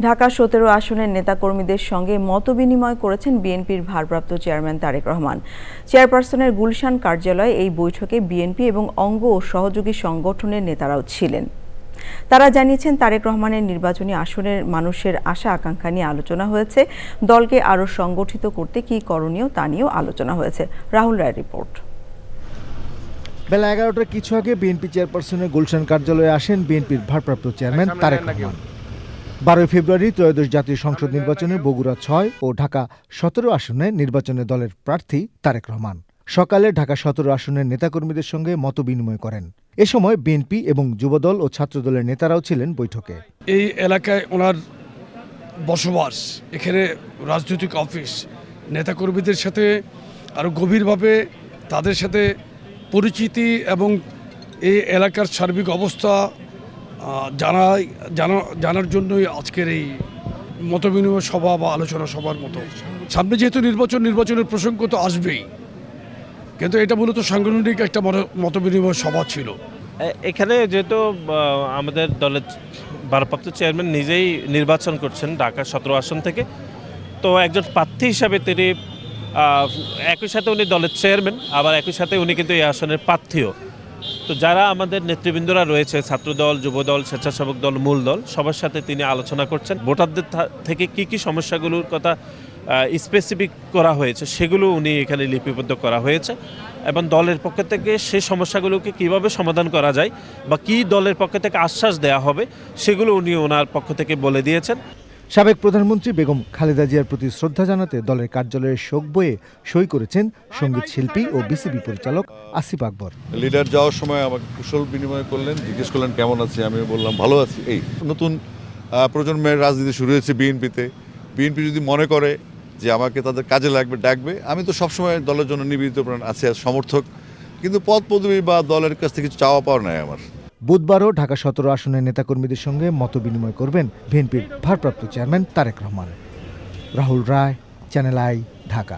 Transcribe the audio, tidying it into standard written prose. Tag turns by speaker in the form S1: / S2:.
S1: ঢাকা ১৭ আসনের নেতাকর্মীদের সঙ্গে মতবিনিময় করেছেন বিএনপির ভারপ্রাপ্ত চেয়ারম্যান তারেক রহমান। চেয়ারপারসনের গুলশান কার্যালয়ে এই বৈঠকে বিএনপি এবং অঙ্গ ও সহযোগী সংগঠনের নেতারাও ছিলেন। তারা জানিয়েছেন, তারেক রহমানের নির্বাচনী আসনের মানুষের আশা আকাঙ্ক্ষা নিয়ে আলোচনা হয়েছে। দলকে আরও সংগঠিত করতে কী করণীয় তা নিয়েও আলোচনা হয়েছে। রাহুল রায়ের রিপোর্ট।
S2: বেলা ১১টার কিছু আগে বিএনপি চেয়ারপারসনের গুলশান কার্যালয়ে আসেন বিএনপির ভারপ্রাপ্ত চেয়ারম্যান তারেক রহমান। ১২ ফেব্রুয়ারি ত্রয়োদশ জাতীয় সংসদ নির্বাচনে বগুড়া ৬ ও ঢাকা ১৭ আসনে নির্বাচনে দলের প্রার্থী তারেক রহমান সকালে ঢাকা ১৭ আসনের নেতাকর্মীদের সঙ্গে মতবিনিময় করেন। এ সময় বিএনপি এবং যুবদল ও ছাত্রদলের নেতারাও ছিলেন বৈঠকে।
S3: এই এলাকায় ওনার বসবাস, এখানে রাজনৈতিক অফিস, নেতাকর্মীদের সাথে আরও গভীরভাবে তাদের সাথে পরিচিতি এবং এই এলাকার সার্বিক অবস্থা জানার জন্যই আজকের এই মতবিনিময় সভা বা আলোচনা সভার মতো। সামনে যেহেতু নির্বাচনের প্রসঙ্গ তো আসবেই, কিন্তু এটা মূলত সাংগঠনিক একটা মতবিনিময় সভা ছিল।
S4: এখানে যেহেতু আমাদের দলের ভারপ্রাপ্ত চেয়ারম্যান নিজেই নির্বাচন করছেন ঢাকা ১৭ আসন থেকে, তো একজন প্রার্থী হিসাবে তিনি একই সাথে উনি দলের চেয়ারম্যান, আবার একই সাথে উনি কিন্তু এই আসনের প্রার্থীও। তো যারা আমাদের নেতৃবৃন্দরা রয়েছে, ছাত্রদল, যুবদল, স্বেচ্ছাসেবক দল, মূল দল, সবার সাথে তিনি আলোচনা করছেন। ভোটারদের থেকে কি সমস্যাগুলোর কথা স্পেসিফিক করা হয়েছে সেগুলো উনি এখানে লিপিবদ্ধ করা হয়েছে এবং দলের পক্ষ থেকে সেই সমস্যাগুলোকে কিভাবে সমাধান করা যায় বা কি দলের পক্ষ থেকে আশ্বাস দেওয়া হবে সেগুলো উনি ওনার পক্ষ থেকে বলে দিয়েছেন।
S2: সাবেক প্রধানমন্ত্রী বেগম খালেদা জিয়ার প্রতি শ্রদ্ধা জানাতে দলের কার্যালয়ের শোক বইয়ে সই করেছেন সঙ্গীত শিল্পী ও বিসিবি পরিচালক আসিফ আকবর।
S5: লিডার যাওয়ার সময় আমাকে কুশল বিনিময় করলেন, জিজ্ঞেস করলেন কেমন আছি, আমি বললাম ভালো আছি। এই নতুন প্রজন্মের রাজনীতি শুরু হয়েছে বিএনপিতে। বিএনপি যদি মনে করে যে আমাকে তাদের কাজে লাগবে, ডাকবে, আমি তো সবসময় দলের জন্য নিবেদিত প্রাণ আছি, সমর্থক। কিন্তু পদ পদবি বা দলের কাছ থেকে কিছু চাওয়া পাওয়ার নাই আমার।
S2: বুধবারও ঢাকা ১৭ আসনের নেতাকর্মীদের সঙ্গে মতবিনিময় করবেন বিএনপির ভারপ্রাপ্ত chairman Tarek Rahman. Rahul Roy, channel i, Dhaka.